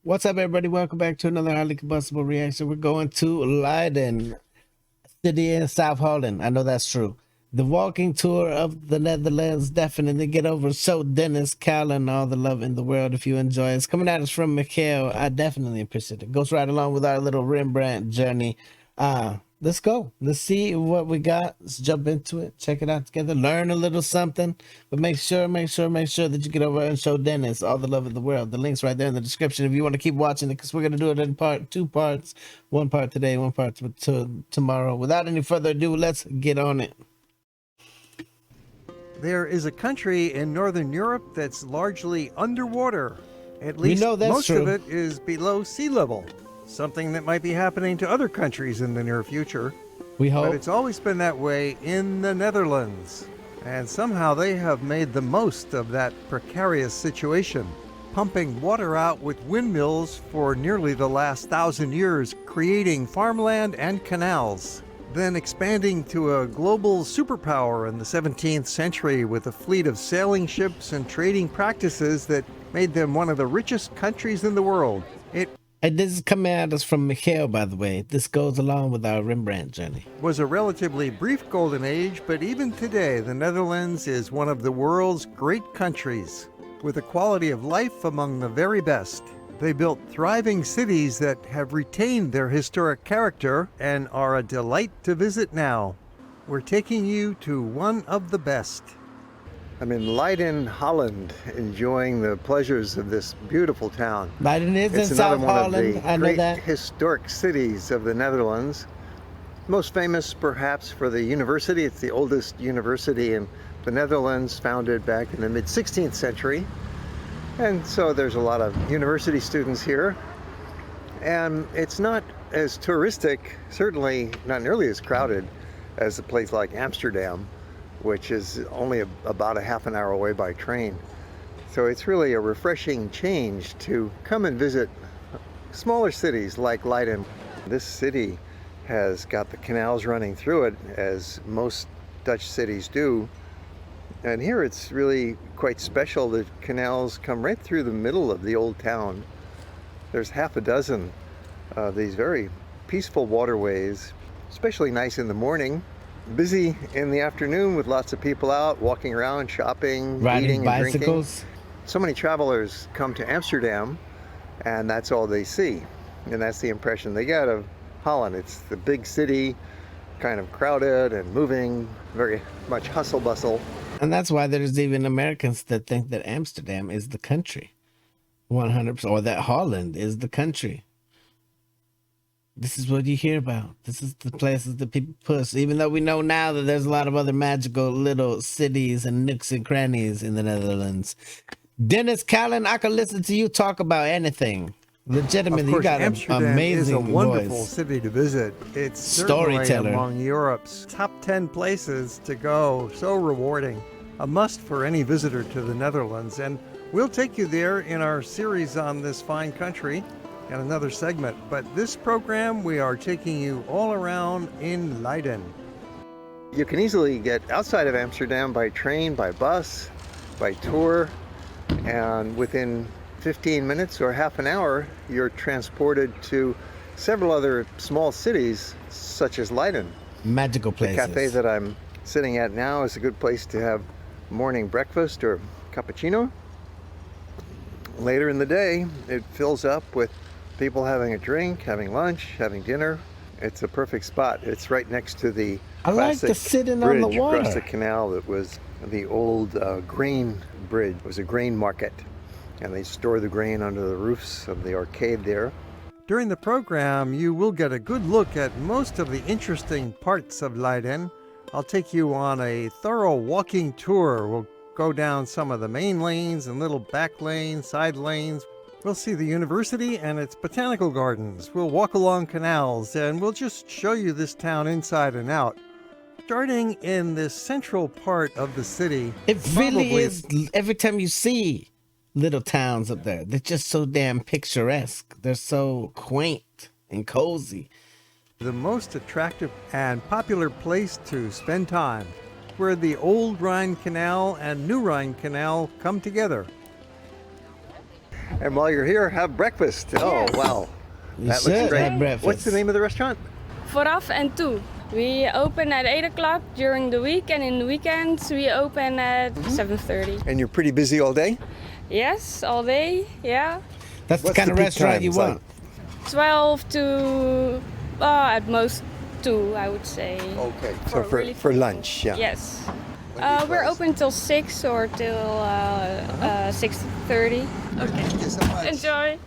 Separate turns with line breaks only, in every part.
What's up, everybody? Welcome back to another highly combustible reaction. We're going to Leiden, city in South Holland. I know that's true. The walking tour of the Netherlands. Definitely get over. Show Dennis, Callan, all the love in the world if you enjoy. It's coming at us from Mikhail. I definitely appreciate it. Goes right along with our little Rembrandt journey. Let's go. Let's see what we got. Let's jump into it. Check it out together. Learn a little something. But make sure that you get over and show Dennis all the love in the world. The link's right there in the description if you want to keep watching it, because we're going to do it in two parts. One part today, one part tomorrow. Without any further ado, let's get on it.
There is a country in Northern Europe that's largely underwater. At least most of it is below sea level. Something that might be happening to other countries in the near future.
We hope.
But it's always been that way in the Netherlands. And somehow they have made the most of that precarious situation, pumping water out with windmills for nearly the last 1,000 years, creating farmland and canals. Then expanding to a global superpower in the 17th century with a fleet of sailing ships and trading practices that made them one of the richest countries in the world.
And this is coming at us from Mikhail, by the way. This goes along with our Rembrandt journey.
Was a relatively brief golden age, but even today, the Netherlands is one of the world's great countries, with a quality of life among the very best. They built thriving cities that have retained their historic character and are a delight to visit now. We're taking you to one of the best. I'm in Leiden, Holland, enjoying the pleasures of this beautiful town.
Leiden is in South Holland. I know that.
Historic cities of the Netherlands. Most famous, perhaps, for the university. It's the oldest university in the Netherlands, founded back in the mid-16th century. And so there's a lot of university students here. And it's not as touristic, certainly not nearly as crowded as a place like Amsterdam, which is only about a half an hour away by train. So it's really a refreshing change to come and visit smaller cities like Leiden. This city has got the canals running through it, as most Dutch cities do. And here it's really quite special. The canals come right through the middle of the old town. There's half a dozen these very peaceful waterways, especially nice in the morning. Busy in the afternoon with lots of people out walking around, shopping, eating,
bicycles.
And drinking. So many travelers come to Amsterdam, and that's all they see. And that's the impression they get of Holland. It's the big city, kind of crowded and moving, very much hustle bustle.
And that's why there's even Americans that think that Amsterdam is the country. 100%, or that Holland is the country. This is what you hear about. This is the places that people push, even though we know now that there's a lot of other magical little cities and nooks and crannies in the Netherlands. Dennis, Callan, I can listen to you talk about anything. Legitimately, you got
Amsterdam
an amazing
is a wonderful
voice.
City to visit. It's certainly among Europe's top 10 places to go. So rewarding. A must for any visitor to the Netherlands. And we'll take you there in our series on this fine country in another segment. But this program, we are taking you all around in Leiden. You can easily get outside of Amsterdam by train, by bus, by tour, and within 15 minutes or half an hour, you're transported to several other small cities, such as Leiden.
Magical places.
The cafe that I'm sitting at now is a good place to have morning breakfast or cappuccino. Later in the day, it fills up with people having a drink, having lunch, having dinner. It's a perfect spot. It's right next to the classic bridge across the canal that was the old grain bridge. It was a grain market, and they store the grain under the roofs of the arcade there. During the program, you will get a good look at most of the interesting parts of Leiden. I'll take you on a thorough walking tour. We'll go down some of the main lanes and little back lanes, side lanes. We'll see the university and its botanical gardens. We'll walk along canals, and we'll just show you this town inside and out. Starting in this central part of the city.
It really is. Every time you see little towns up there, they're just so damn picturesque. They're so quaint and cozy.
The most attractive and popular place to spend time, where the old Rhine Canal and new Rhine Canal come together. And while you're here, have breakfast.
Yes.
Oh, wow.
You
That
should
looks great.
have breakfast.
What's the name of the restaurant?
Vooraf and toe. We open at 8 o'clock during the week, and in the weekends we open at 7:30.
And you're pretty busy all day?
Yes, all day, yeah.
That's the
What's
kind
the
of
peak
restaurant you
times
want.
12 to, at most 2, I would say.
Okay, so
For really
for lunch, yeah.
Yes.
When do you
We're
close?
open till 6 or till 6:30. Okay.
Thank you so much.
Enjoy.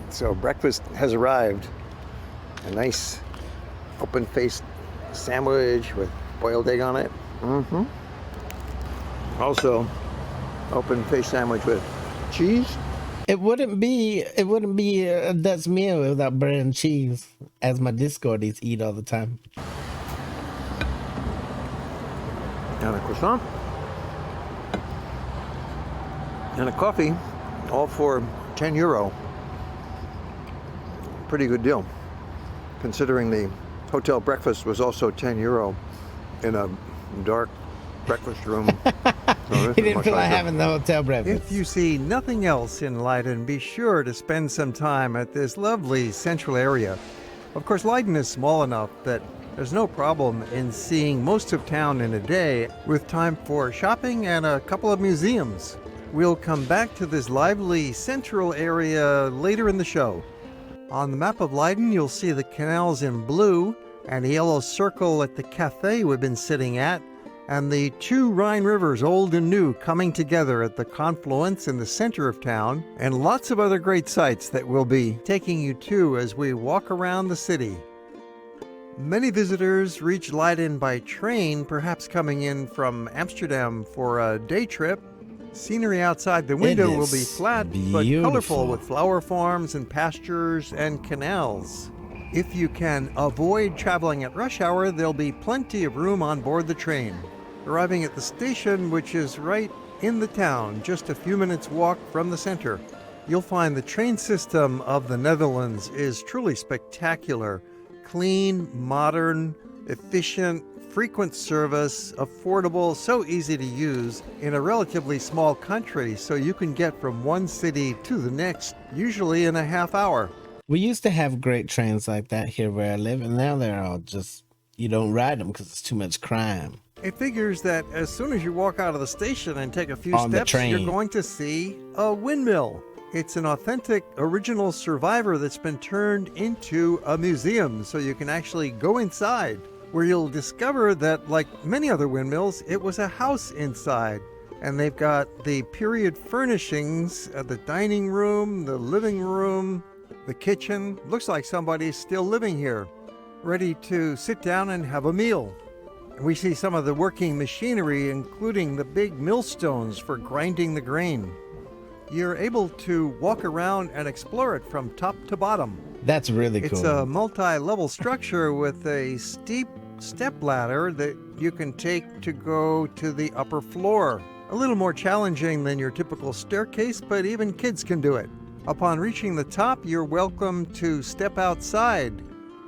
So breakfast has arrived. A nice open-faced sandwich with boiled egg on it. Mm-hmm. Also, open-faced sandwich with cheese.
It wouldn't be a Dutch meal without bread and cheese, as my Discordies eat all the time.
And a croissant. And a coffee, all for €10. Pretty good deal, considering the hotel breakfast was also €10 in a dark breakfast room. So this
He
is
didn't
much
feel like
nicer.
having the hotel breakfast.
If you see nothing else in Leiden, be sure to spend some time at this lovely central area. Of course, Leiden is small enough that there's no problem in seeing most of town in a day, with time for shopping and a couple of museums. We'll come back to this lively central area later in the show. On the map of Leiden, you'll see the canals in blue and a yellow circle at the cafe we've been sitting at, and the two Rhine rivers, old and new, coming together at the confluence in the center of town, and lots of other great sights that we'll be taking you to as we walk around the city. Many visitors reach Leiden by train, perhaps coming in from Amsterdam for a day trip. Scenery outside the window will be
is
flat but
beautiful.
colorful, with flower farms and pastures and canals. If you can avoid traveling at rush hour, there'll be plenty of room on board the train. Arriving at the station, which is right in the town, just a few minutes walk from the center, you'll find the train system of the Netherlands is truly spectacular. Clean, modern, efficient, frequent service, affordable, so easy to use in a relatively small country, so you can get from one city to the next, usually in a half hour.
We used to have great trains like that here where I live, and now they're all just, you don't ride them because it's too much crime.
It figures that as soon as you walk out of the station and take a few
On the
steps,
train.
you're going to see a windmill. It's an authentic, original survivor that's been turned into a museum, so you can actually go inside, where you'll discover that, like many other windmills, it was a house inside. And they've got the period furnishings, the dining room, the living room, the kitchen. Looks like somebody's still living here, ready to sit down and have a meal. We see some of the working machinery, including the big millstones for grinding the grain. You're able to walk around and explore it from top to bottom.
That's really cool.
It's a multi-level structure with a steep step ladder that you can take to go to the upper floor. A little more challenging than your typical staircase, but even kids can do it. Upon reaching the top, you're welcome to step outside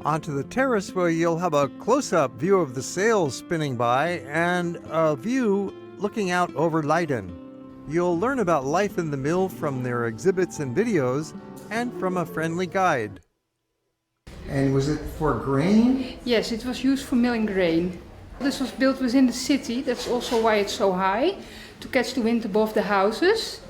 onto the terrace, where you'll have a close-up view of the sails spinning by and a view looking out over Leiden. You'll learn about life in the mill from their exhibits and videos and from a friendly guide. And was it for grain?
Yes, it was used for milling grain. This was built within the city, that's also why it's so high, to catch the wind above the houses.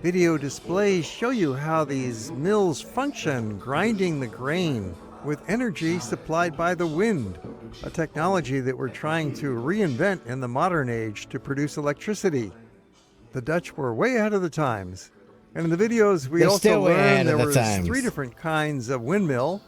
Video displays show you how these mills function, grinding the grain with energy supplied by the wind, a technology that we're trying to reinvent in the modern age to produce electricity. The Dutch were way ahead of the times. And in the videos, we
They're
also
still way ahead
learned there
of the
was
times.
3 different kinds of windmill.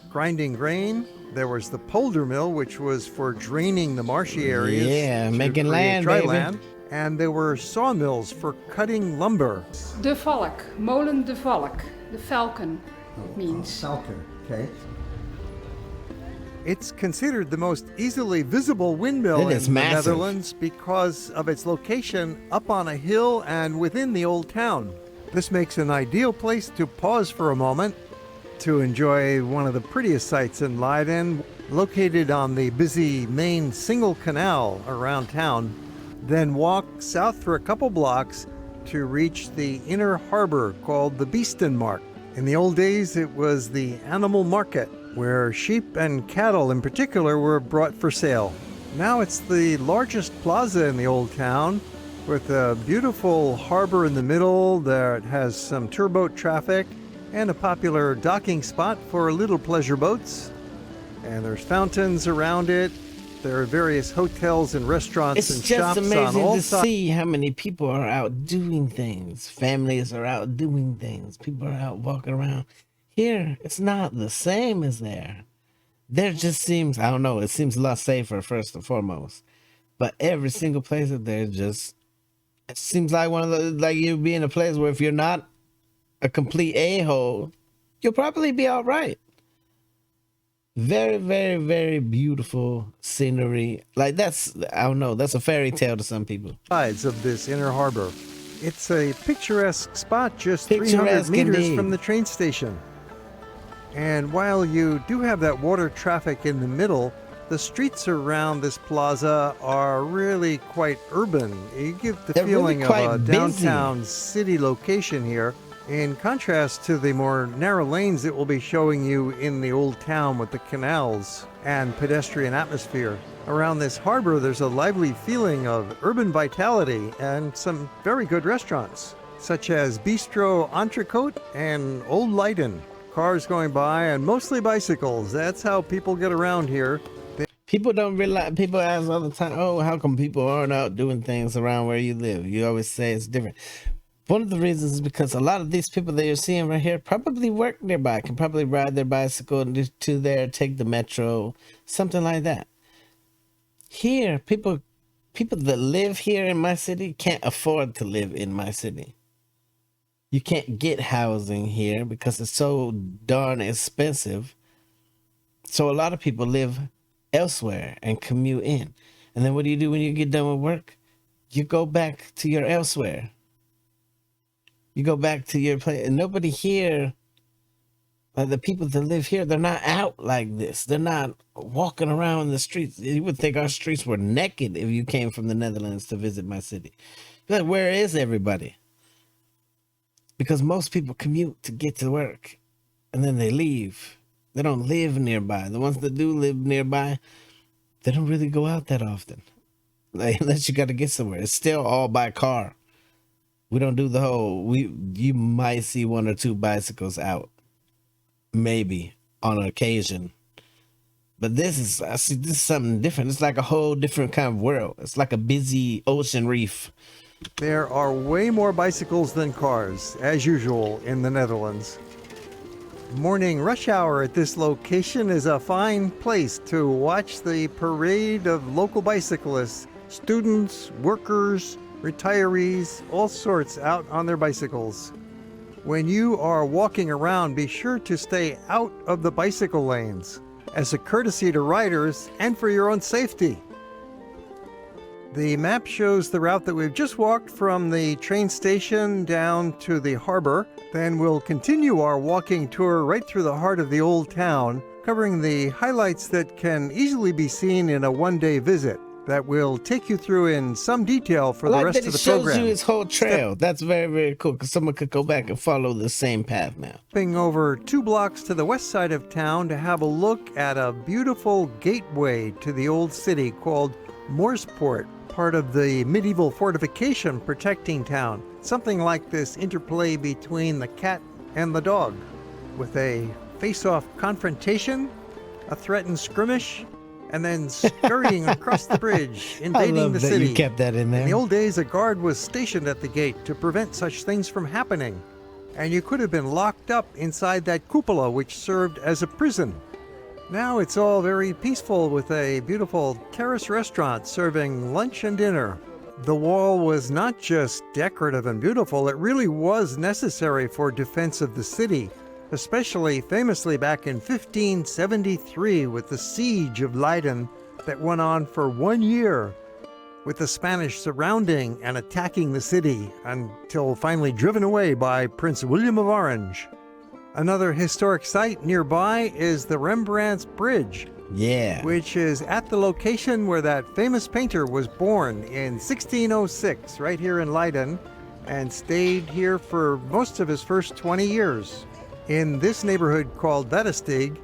Grinding grain, there was the polder mill, which was for draining the marshy areas.
Yeah,
to
making
create
land,
dry
baby.
land. And there were sawmills for cutting lumber.
De Valk, molen de Valk, the falcon, it means.
Falcon, okay. It's considered the most easily visible windmill
It
in
is
the
massive.
Netherlands because of its location up on a hill and within the old town. This makes an ideal place to pause for a moment to enjoy one of the prettiest sights in Leiden, located on the busy main single canal around town. Then walk south for a couple blocks to reach the inner harbor called the Biestenmarkt. In the old days, it was the animal market, where sheep and cattle in particular were brought for sale. Now it's the largest plaza in the old town, with a beautiful harbor in the middle that has some tourboat traffic and a popular docking spot for little pleasure boats. And there's fountains around it. There are various hotels and restaurants and
It's just
shops on
amazing
all
to
sides.
see how many people are out doing things. Families are out doing things. People are out walking around. Here, it's not the same as there. There just seems, I don't know, it seems a lot safer first and foremost. But every single place that there just, it seems like one of the, like you be in a place where if you're not a complete a-hole, you'll probably be all right. Very, very, very beautiful scenery. Like that's, I don't know, that's a fairy tale to some people.
Sides of this inner harbor. It's a picturesque spot just 300
Picturesque
meters
indeed.
from the train station. And while you do have that water traffic in the middle, the streets around this plaza are really quite urban. You get the
They're really
feeling
quite
of a
busy.
downtown city location here, in contrast to the more narrow lanes it will be showing you in the old town with the canals and pedestrian atmosphere. Around this harbor, there's a lively feeling of urban vitality and some very good restaurants, such as Bistro Entrecote and Old Leiden. Cars going by and mostly bicycles. That's how people get around here.
People don't realize, people ask all the time, oh, how come people aren't out doing things around where you live? You always say it's different. One of the reasons is because a lot of these people that you're seeing right here probably work nearby, can probably ride their bicycle to there, take the metro, something like that. Here, people that live here in my city can't afford to live in my city. You can't get housing here because it's so darn expensive. So a lot of people live elsewhere and commute in. And then what do you do when you get done with work? You go back to your elsewhere. You go back to your place. And nobody here, the people that live here, they're not out like this. They're not walking around the streets. You would think our streets were naked if you came from the Netherlands to visit my city. But where is everybody? Because most people commute to get to work and then they leave. They don't live nearby. The ones that do live nearby, they don't really go out that often. Like, unless you got to get somewhere. It's still all by car. We don't do the whole, you might see one or two bicycles out. Maybe on occasion. But this is something different. It's like a whole different kind of world. It's like a busy ocean reef.
There are way more bicycles than cars, as usual in the Netherlands. Morning rush hour at this location is a fine place to watch the parade of local bicyclists, students, workers, retirees, all sorts out on their bicycles. When you are walking around, be sure to stay out of the bicycle lanes, as a courtesy to riders and for your own safety. The map shows the route that we've just walked from the train station down to the harbor. Then we'll continue our walking tour right through the heart of the old town, covering the highlights that can easily be seen in a one-day visit that will take you through in some detail for the rest of the program.
It shows you his whole trail. That's very, very cool because someone could go back and follow the same path now.
Stepping over 2 blocks to the west side of town to have a look at a beautiful gateway to the old city called Moorspoort, part of the medieval fortification protecting town. Something like this interplay between the cat and the dog, with a face-off confrontation, a threatened skirmish, and then scurrying across the bridge,
I
invading
love
the
that
city.
you kept that in there.
In the old days, a guard was stationed at the gate to prevent such things from happening, and you could have been locked up inside that cupola, which served as a prison. Now it's all very peaceful with a beautiful terrace restaurant serving lunch and dinner. The wall was not just decorative and beautiful, it really was necessary for defense of the city, especially famously back in 1573 with the siege of Leiden that went on for 1 year, with the Spanish surrounding and attacking the city until finally driven away by Prince William of Orange. Another historic site nearby is the Rembrandt's Bridge,
Yeah.
which is at the location where that famous painter was born in 1606, right here in Leiden. and stayed here for most of his first 20 years in this neighborhood called Vedestig,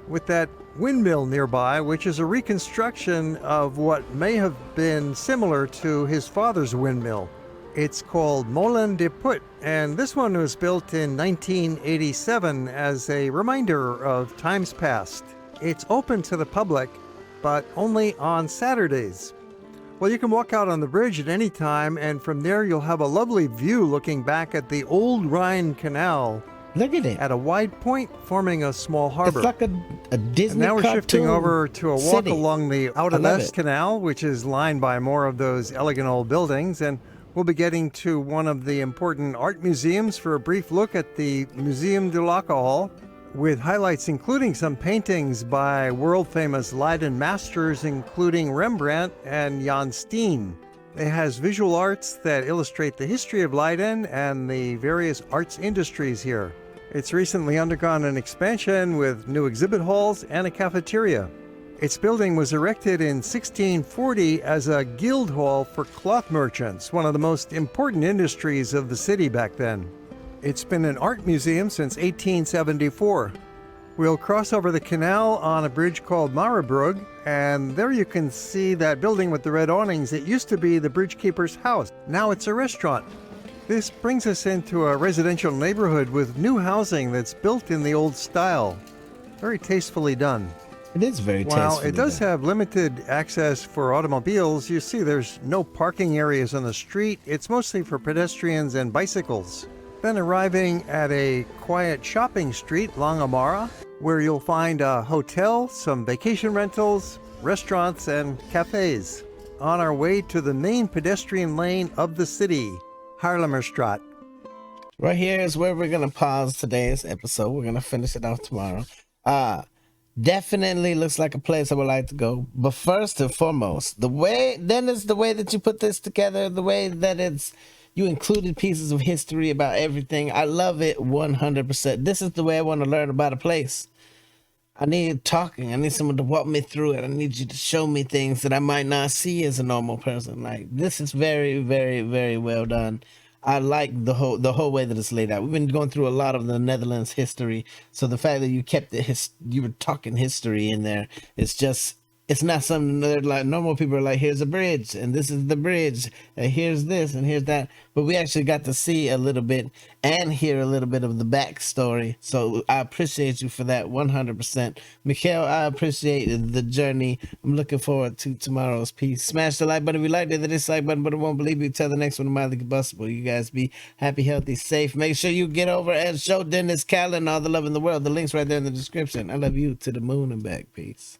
with that windmill nearby, which is a reconstruction of what may have been similar to his father's windmill. It's called Molen de Put, and this one was built in 1987 as a reminder of times past. It's open to the public, but only on Saturdays. Well, you can walk out on the bridge at any time, and from there you'll have a lovely view looking back at the old Rhine Canal.
Look at it.
At a wide point forming a small harbor.
It's like a Disney
And now we're shifting
cartoon
over to a walk
city.
along the
I love
Outer-West
it.
Canal, which is lined by more of those elegant old buildings. And we'll be getting to one of the important art museums for a brief look at the Museum du Lagerhall, with highlights including some paintings by world-famous Leiden masters, including Rembrandt and Jan Steen. It has visual arts that illustrate the history of Leiden and the various arts industries here. It's recently undergone an expansion with new exhibit halls and a cafeteria. Its building was erected in 1640 as a guild hall for cloth merchants, one of the most important industries of the city back then. It's been an art museum since 1874. We'll cross over the canal on a bridge called Marabrug, and there you can see that building with the red awnings. It used to be the bridge keeper's house. Now it's a restaurant. This brings us into a residential neighborhood with new housing that's built in the old style. Very tastefully done.
It is very tasteful.
While it does have limited access for automobiles, you see there's no parking areas on the street. It's mostly for pedestrians and bicycles. Then arriving at a quiet shopping street, Langamara, where you'll find a hotel, some vacation rentals, restaurants, and cafes. On our way to the main pedestrian lane of the city, Haarlemmerstraat.
Right here is where we're gonna pause today's episode. We're gonna finish it off tomorrow. Definitely looks like a place I would like to go. But first and foremost, the way that you put this together, the way that you included pieces of history about everything. I love it 100%. This is the way I want to learn about a place. I need talking. I need someone to walk me through it. I need you to show me things that I might not see as a normal person. Like, this is very, very, very well done. I like the whole way that it's laid out. We've been going through a lot of the Netherlands history, so the fact that you kept you were talking history in there, it's not something that like normal people are like, here's a bridge and this is the bridge and here's this and here's that, but we actually got to see a little bit and hear a little bit of the backstory. So I appreciate you for that 100%. Mikhail, I appreciate the journey. I'm looking forward to tomorrow's piece. Smash the like button if you liked it, the dislike button, but it won't believe you. Till the next one of Mildly Combustible. You guys be happy, healthy, safe. Make sure you get over and show Dennis Callan all the love in the world. The link's right there in the description. I love you to the moon and back. Peace.